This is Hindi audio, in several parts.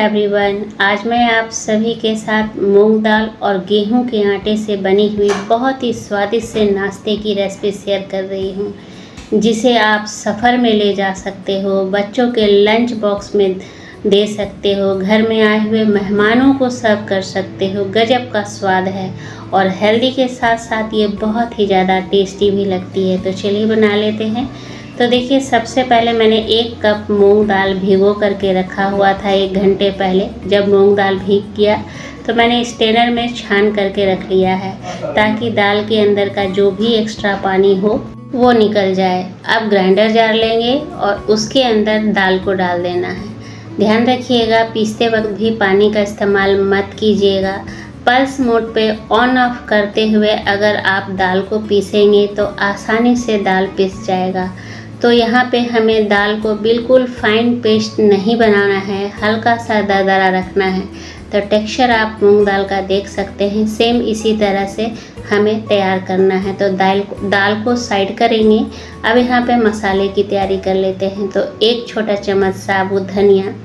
एवरीवन, आज मैं आप सभी के साथ मूंग दाल और गेहूं के आटे से बनी हुई बहुत ही स्वादिष्ट से नाश्ते की रेसिपी शेयर कर रही हूं, जिसे आप सफ़र में ले जा सकते हो, बच्चों के लंच बॉक्स में दे सकते हो, घर में आए हुए मेहमानों को सर्व कर सकते हो। गजब का स्वाद है और हेल्दी के साथ साथ ये बहुत ही ज़्यादा टेस्टी भी लगती है। तो चलिए बना लेते हैं। तो देखिए, सबसे पहले मैंने 1 कप मूंग दाल भिगो करके रखा हुआ था 1 घंटे पहले। जब मूंग दाल भीग गया तो मैंने स्ट्रेनर में छान करके रख लिया है, ताकि दाल के अंदर का जो भी एक्स्ट्रा पानी हो वो निकल जाए। अब ग्राइंडर जार लेंगे और उसके अंदर दाल को डाल देना है। ध्यान रखिएगा, पीसते वक्त भी पानी का इस्तेमाल मत कीजिएगा। पल्स मोड पे ऑन ऑफ करते हुए अगर आप दाल को पीसेंगे तो आसानी से दाल पिस जाएगा। तो यहाँ पे हमें दाल को बिल्कुल फाइन पेस्ट नहीं बनाना है, हल्का सा दरदरा रखना है। तो टेक्सचर आप मूंग दाल का देख सकते हैं, सेम इसी तरह से हमें तैयार करना है। तो दाल को साइड करेंगे। अब यहाँ पे मसाले की तैयारी कर लेते हैं। तो 1 छोटा चम्मच साबुत धनिया,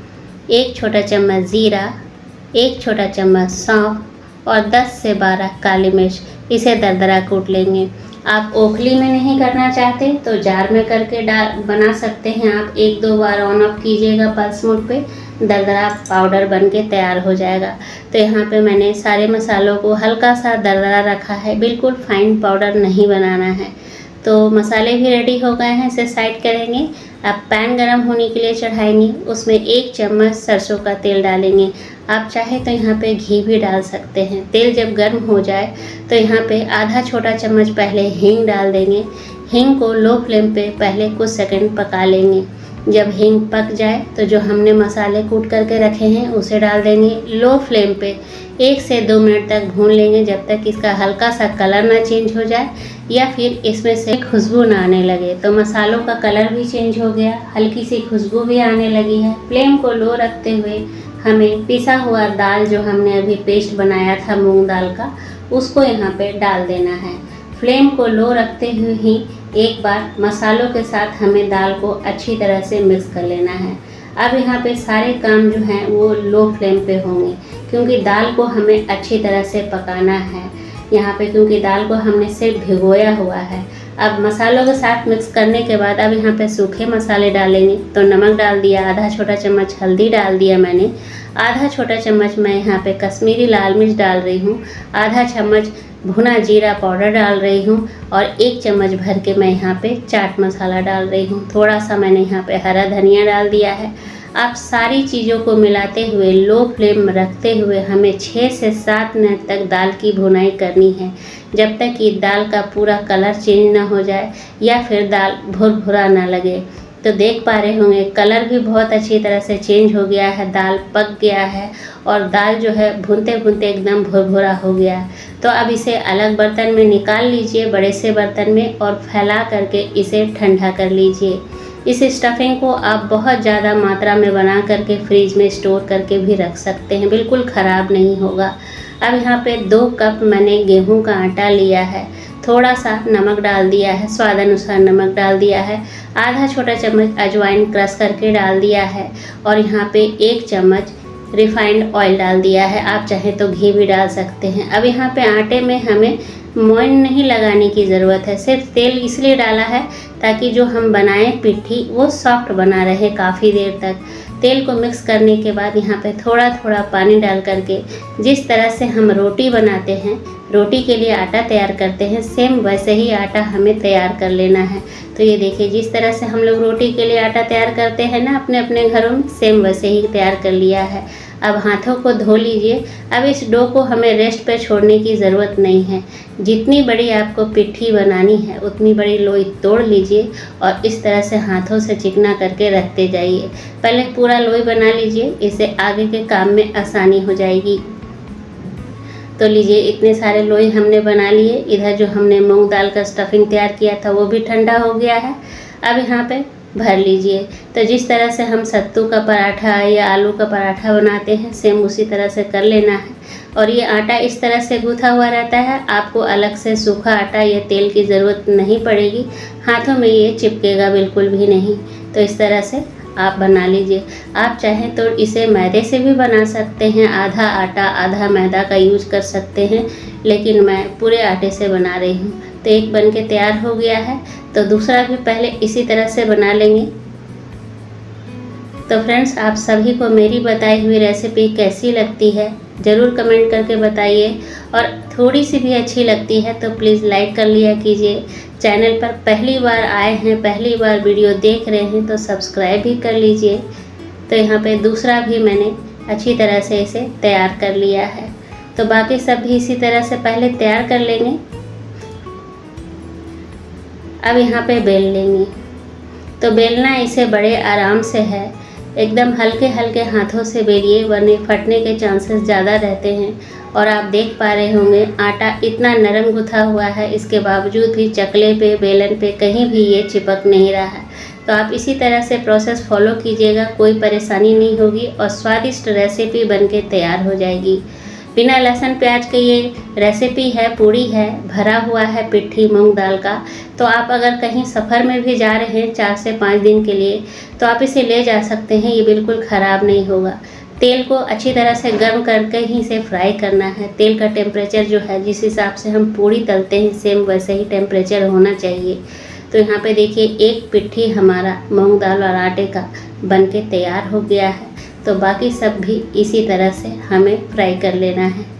1 छोटा चम्मच ज़ीरा, 1 छोटा चम्मच सौंफ और 10 से 12 काली मिर्च, इसे दरदरा कूट लेंगे। आप ओखली में नहीं करना चाहते तो जार में करके बना सकते हैं। आप 1-2 बार ऑन ऑफ कीजिएगा पल्स मोड पे, दरदरा पाउडर बन के तैयार हो जाएगा। तो यहाँ पे मैंने सारे मसालों को हल्का सा दरदरा रखा है, बिल्कुल फाइन पाउडर नहीं बनाना है। तो मसाले भी रेडी हो गए हैं, इसे साइड करेंगे। अब पैन गरम होने के लिए चढ़ाएंगे, उसमें 1 चम्मच सरसों का तेल डालेंगे। आप चाहे तो यहाँ पे घी भी डाल सकते हैं। तेल जब गर्म हो जाए तो यहाँ पे आधा छोटा चम्मच पहले हींग डाल देंगे। हींग को लो फ्लेम पे पहले कुछ सेकंड पका लेंगे। जब हींग पक जाए तो जो हमने मसाले कूट करके रखे हैं उसे डाल देंगे। लो फ्लेम पे 1 से 2 मिनट तक भून लेंगे, जब तक इसका हल्का सा कलर ना चेंज हो जाए या फिर इसमें से खुशबू ना आने लगे। तो मसालों का कलर भी चेंज हो गया, हल्की सी खुशबू भी आने लगी है। फ्लेम को लो रखते हुए हमें पिसा हुआ दाल जो हमने अभी पेस्ट बनाया था मूंग दाल का, उसको यहाँ पे डाल देना है। फ्लेम को लो रखते हुए ही एक बार मसालों के साथ हमें दाल को अच्छी तरह से मिक्स कर लेना है। अब यहाँ पे सारे काम जो हैं वो लो फ्लेम पे होंगे, क्योंकि दाल को हमें अच्छी तरह से पकाना है यहाँ पे, क्योंकि दाल को हमने सिर्फ भिगोया हुआ है। अब मसालों के साथ मिक्स करने के बाद अब यहाँ पे सूखे मसाले डालेंगे। तो नमक डाल दिया, आधा छोटा चम्मच हल्दी डाल दिया मैंने, आधा छोटा चम्मच मैं यहाँ पे कश्मीरी लाल मिर्च डाल रही हूँ, आधा चम्मच भुना जीरा पाउडर डाल रही हूँ और 1 चम्मच भर के मैं यहाँ पे चाट मसाला डाल रही हूँ। थोड़ा सा मैंने यहाँ पे हरा धनिया डाल दिया है। आप सारी चीज़ों को मिलाते हुए लो फ्लेम रखते हुए हमें 6 से 7 मिनट तक दाल की भुनाई करनी है, जब तक कि दाल का पूरा कलर चेंज ना हो जाए या फिर दाल भुरभुरा ना लगे। तो देख पा रहे होंगे कलर भी बहुत अच्छी तरह से चेंज हो गया है, दाल पक गया है और दाल जो है भूनते भूनते एकदम भुरभुरा हो गया है। तो अब इसे अलग बर्तन में निकाल लीजिए, बड़े से बर्तन में, और फैला करके इसे ठंडा कर लीजिए। इस स्टफिंग को आप बहुत ज़्यादा मात्रा में बना करके फ्रिज में स्टोर करके भी रख सकते हैं, बिल्कुल ख़राब नहीं होगा। अब यहाँ पे 2 कप मैंने गेहूं का आटा लिया है, थोड़ा सा नमक डाल दिया है, स्वाद अनुसार नमक डाल दिया है, आधा छोटा चम्मच अजवाइन क्रश करके डाल दिया है और यहाँ पे 1 चम्मच रिफाइंड ऑयल डाल दिया है। आप चाहे तो घी भी डाल सकते हैं। अब यहाँ पे आटे में हमें मोइन नहीं लगाने की ज़रूरत है, सिर्फ तेल इसलिए डाला है ताकि जो हम बनाएं पिट्ठी वो सॉफ्ट बना रहे काफ़ी देर तक। तेल को मिक्स करने के बाद यहाँ पे थोड़ा थोड़ा पानी डाल करके, जिस तरह से हम रोटी बनाते हैं, रोटी के लिए आटा तैयार करते हैं, सेम वैसे ही आटा हमें तैयार कर लेना है। तो ये देखिए, जिस तरह से हम लोग रोटी के लिए आटा तैयार करते हैं ना अपने अपने घरों में, सेम वैसे ही तैयार कर लिया है। अब हाथों को धो लीजिए। अब इस डो को हमें रेस्ट पे छोड़ने की ज़रूरत नहीं है। जितनी बड़ी आपको पिट्ठी बनानी है उतनी बड़ी लोई तोड़ लीजिए और इस तरह से हाथों से चिकना करके रखते जाइए। पहले पूरा लोई बना लीजिए, इससे आगे के काम में आसानी हो जाएगी। तो लीजिए, इतने सारे लोई हमने बना लिए। इधर जो हमने मूंग दाल का स्टफिंग तैयार किया था वो भी ठंडा हो गया है। अब यहाँ पे भर लीजिए। तो जिस तरह से हम सत्तू का पराठा या आलू का पराठा बनाते हैं, सेम उसी तरह से कर लेना है। और ये आटा इस तरह से गूँथा हुआ रहता है, आपको अलग से सूखा आटा या तेल की ज़रूरत नहीं पड़ेगी, हाथों में ये चिपकेगा बिल्कुल भी नहीं। तो इस तरह से आप बना लीजिए। आप चाहें तो इसे मैदे से भी बना सकते हैं, आधा आटा आधा मैदा का यूज कर सकते हैं, लेकिन मैं पूरे आटे से बना रही हूँ। तो एक बन के तैयार हो गया है, तो दूसरा भी पहले इसी तरह से बना लेंगे। तो फ्रेंड्स, आप सभी को मेरी बताई हुई रेसिपी कैसी लगती है ज़रूर कमेंट करके बताइए, और थोड़ी सी भी अच्छी लगती है तो प्लीज़ लाइक कर लिया कीजिए। चैनल पर पहली बार आए हैं, पहली बार वीडियो देख रहे हैं तो सब्सक्राइब भी कर लीजिए। तो यहाँ पे दूसरा भी मैंने अच्छी तरह से इसे तैयार कर लिया है। तो बाकी सब भी इसी तरह से पहले तैयार कर लेंगे। अब यहाँ पे बेल लेंगे। तो बेलना इसे बड़े आराम से है, एकदम हल्के हल्के हाथों से बेलिए, वरना फटने के चांसेस ज़्यादा रहते हैं। और आप देख पा रहे होंगे आटा इतना नरम गुथा हुआ है, इसके बावजूद भी चकले पे बेलन पे कहीं भी ये चिपक नहीं रहा है। तो आप इसी तरह से प्रोसेस फॉलो कीजिएगा, कोई परेशानी नहीं होगी और स्वादिष्ट रेसिपी बनके तैयार हो जाएगी। बिना लहसुन प्याज के ये रेसिपी है, पूड़ी है, भरा हुआ है पिट्ठी मूंग दाल का। तो आप अगर कहीं सफ़र में भी जा रहे हैं 4 से 5 दिन के लिए, तो आप इसे ले जा सकते हैं, ये बिल्कुल ख़राब नहीं होगा। तेल को अच्छी तरह से गर्म करके ही इसे फ्राई करना है। तेल का टेम्परेचर जो है, जिस हिसाब से हम पूड़ी तलते हैं सेम वैसे ही टेम्परेचर होना चाहिए। तो यहाँ पे देखिए एक पिट्ठी हमारा मूंग दाल और आटे का बनके तैयार हो गया है। तो बाकी सब भी इसी तरह से हमें फ्राई कर लेना है।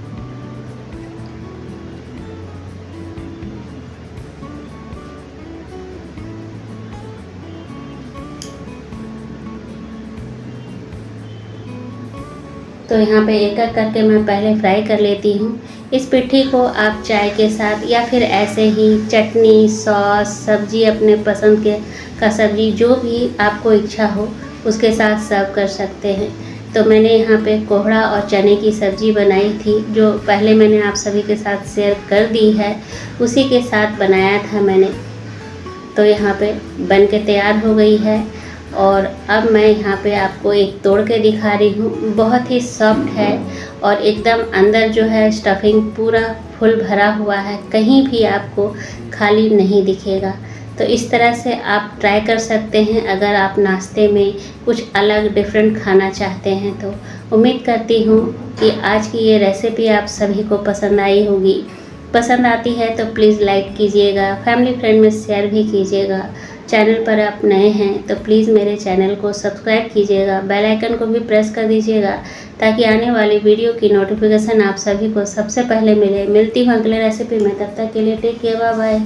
तो यहाँ पे एक एक करके मैं पहले फ्राई कर लेती हूँ। इस पिट्ठी को आप चाय के साथ या फिर ऐसे ही चटनी, सॉस, सब्जी अपने पसंद के का सब्जी जो भी आपको इच्छा हो उसके साथ सर्व कर सकते हैं। तो मैंने यहाँ पे कोहड़ा और चने की सब्ज़ी बनाई थी, जो पहले मैंने आप सभी के साथ शेयर कर दी है, उसी के साथ बनाया था मैंने। तो यहाँ पे बन के तैयार हो गई है। और अब मैं यहाँ पे आपको एक तोड़ के दिखा रही हूँ। बहुत ही सॉफ्ट है और एकदम अंदर जो है स्टफिंग पूरा फुल भरा हुआ है, कहीं भी आपको खाली नहीं दिखेगा। तो इस तरह से आप ट्राई कर सकते हैं अगर आप नाश्ते में कुछ अलग डिफरेंट खाना चाहते हैं। तो उम्मीद करती हूँ कि आज की ये रेसिपी आप सभी को पसंद आई होगी। पसंद आती है तो प्लीज़ लाइक कीजिएगा, फैमिली फ्रेंड में शेयर भी कीजिएगा। चैनल पर आप नए हैं तो प्लीज़ मेरे चैनल को सब्सक्राइब कीजिएगा, बेल आइकन को भी प्रेस कर दीजिएगा, ताकि आने वाली वीडियो की नोटिफिकेशन आप सभी को सबसे पहले मिले। मिलती हूँ अगले रेसिपी में, तब तक के लिए टेक केयर, बाय बाय।